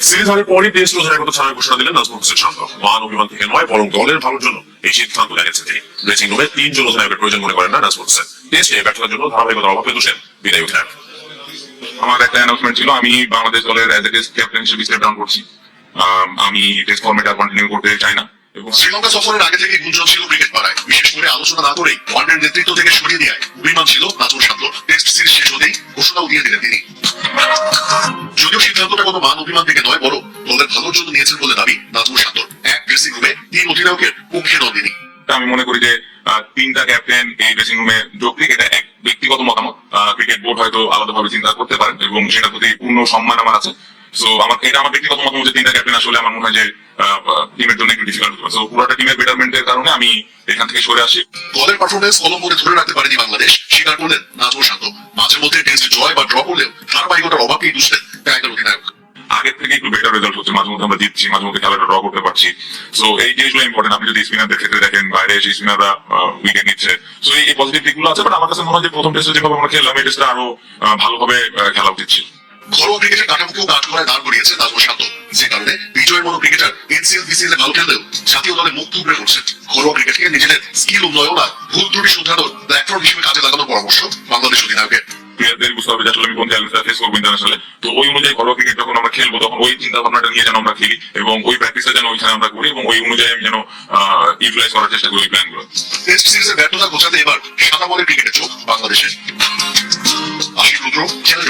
Series হারের পরই test অধিনায়কত্ব ছাড়ার ঘোষণা দিলেন নাজমুল হোসেন শান্ত। মান অভিমান থেকে নয়, বরং দলের ভালোর জন্য এই সিদ্ধান্ত জানিয়েছেন তিনি। ড্রেসিং রুমে তিনজন অধিনায়কের প্রয়োজন মনে করেন না নাজমুল হোসেন। টেস্টে ব্যর্থতার জন্য ধারাবাহিকতার অভাবে দোষেন বিদায়ী অধিনায়ক। আমার একটা অ্যানাউন্সমেন্ট ছিল, আমি বাংলাদেশ দলের অ্যাজ এ টেস্ট ক্যাপ্টেন হিসেবে স্টেপ ডাউন করছি। আমি টেস্ট ফর্মেট আর কন্টিনিউ করতে চাই না। এবং শ্রীলঙ্কা সফরের আগে থেকে গুঞ্জন ছিল ক্রিকেট পাড়ায়, বিশেষ করে আলোচনা না করেই ওয়ানডের নেতৃত্ব থেকে সরিয়ে দেওয়ায় অভিমান ছিল নাজমুল শান্ত। টেস্ট সিরিজ শেষ হতেই ঘোষণাও দিয়ে দিলেন তিনি। যদিও সিদ্ধান্তটা কোনো মান অভিমান থেকে নয়, বড় দলের ভালোর জন্য নিয়েছেন বলে দাবি নাজমুল শান্তর। এক ড্রেসিং রুমে তিন অধিনায়কের মুখে নন তিনি। আমি মনে করি যে তিনটা ক্যাপ্টেন এই ড্রেসিং রুমে যোগ দিক, এটা এক ব্যক্তিগত মতামত। ক্রিকেট বোর্ড হয়তো আলাদাভাবে চিন্তা করতে পারেন এবং সেটার প্রতি পূর্ণ সম্মান আমার আছে। সো এটা আমার ব্যক্তিগত মতামত যে তিনটা ক্যাপ্টেন আসলে আমার মনে হয় যে টিমের জন্য একটু ডিফিকাল্ট হতে পারে। সো পুরোটা টিমের বেটারমেন্টের কারণে আমি এখান থেকে সরে আসি। দলের পারফরমেন্স কলম্বোতে ধরে রাখতে পারেনি বাংলাদেশ, স্বীকার করলেন নাজমুল শান্ত। মাঝে মধ্যে টেস্ট জয় বা ড্র করলেও ধারাবাহিকতার অভাবকেই দুষলেন টাইগার অধিনায়ক। আগের থেকে একটু বেটার রেজাল্ট হচ্ছে, মাঝে মধ্যে আমরা জিতছি, মাঝে মধ্যে খেলাটা ড্র করতে পারছি। সো এই জিনিসগুলো ইম্পর্টেন্ট। আপনি যদি স্পিনারদের ক্ষেত্রে দেখেন, বাইরে এসে স্পিনাররা উইকেট নিচ্ছে। সো এই পজিটিভ দিকগুলো আছে, বাট আমার কাছে মনে হয় যে প্রথম টেস্টে যেভাবে আমরা খেললাম, এই টেস্টটা আরো ভালোভাবে খেলা উচিত ছিল। ঘরোয়া ক্রিকেটের কাঠামোকেও কাজ করায় দাঁড় করিয়েছে নাজমুল শান্ত, যে কারণে বিজয়ের মতো ক্রিকেটার এনসিএল বিসিএল এ ভালো খেললেও জাতীয় দলে মুখ থুবড়ে পড়ছেন। ঘরোয়া ক্রিকেটকে নিজেদের স্কিল উন্নয়ন আর ভুল ত্রুটি শুধরানোর প্ল্যাটফর্ম হিসেবে কাজে লাগানোর পরামর্শ বাংলাদেশ অধিনায়কের। প্লেয়ারদের বুঝতে হবে যে আসলে আমি কোন চ্যালেঞ্জটা ফেস করবো ইন্টারন্যাশনালে। তো ওই অনুযায়ী ঘরোয়া ক্রিকেট যখন আমরা খেলবো, তখন ওই চিন্তা ভাবনাটা নিয়ে যেন আমরা খেলি এবং ওই প্র্যাকটিসটা যেন ওইখানে আমরা করি এবং ওই অনুযায়ী আমি যেন ইউটিলাইজ করার চেষ্টা করি ওই প্ল্যানগুলো। টেস্ট সিরিজের ব্যর্থতা ঘোচাতে এবার সাদা বলের ক্রিকেটে চোখ বাংলাদেশের। আশিক রুদ্র, চ্যানেল